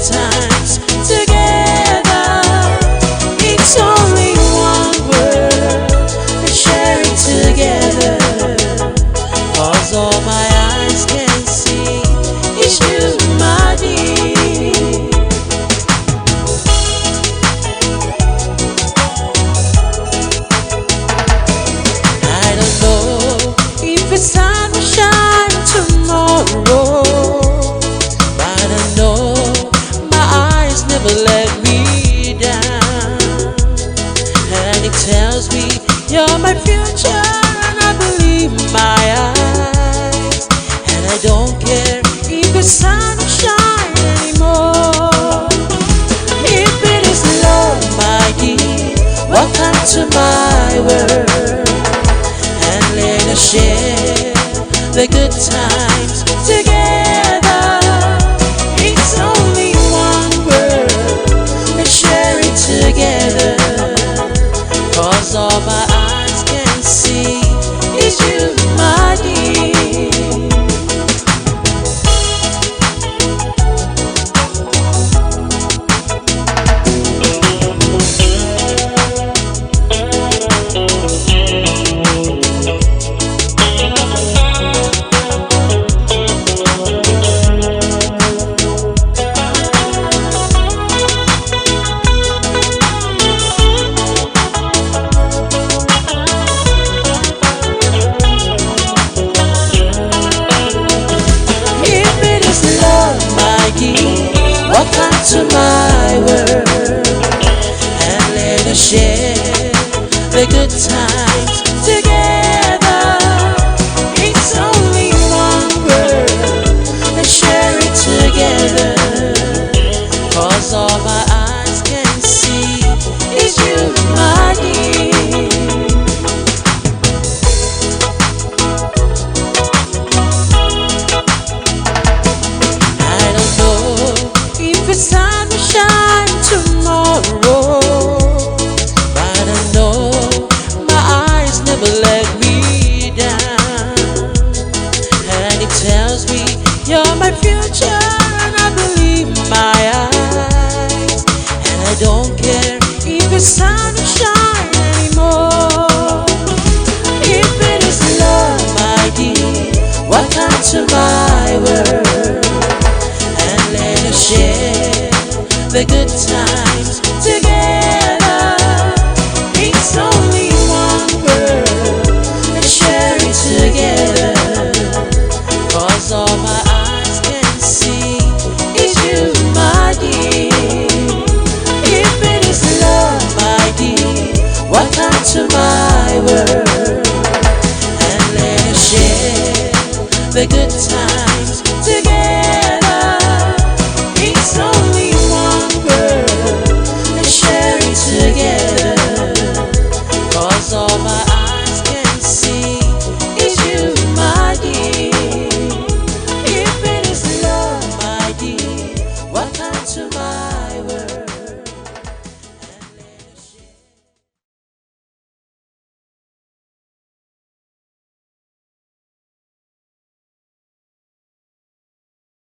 times together. It's only one world we're sharing together. 'Cause all my eyes can see is you, my dear. I don't know if the sun will shine tomorrow, but I know my eyes never let me down. And it tells me you're my future, and I believe my eyes. And I don't care if the sun will shine anymore. If it is love, my dear, welcome to my world. And let us share the good times together. It's only one world, let's share it together. 'Cause all my eyes can see is you, my dear. Welcome to my world, and let us share the good times together. It's only one world, let's share it together. 'Cause all my eyes can see is you, my dear. The sun will shine tomorrow, but I know my eyes never let me down. And it tells me you're my future, and I believe my eyes. And I don't care if the sun will shine anymore. If it is love, my dear, welcome to my world. And let us share the good times together. It's only one world, let's share it together. 'Cause all my eyes can see is you, my dear. If it is love, my dear, welcome to my world. And let us share the good times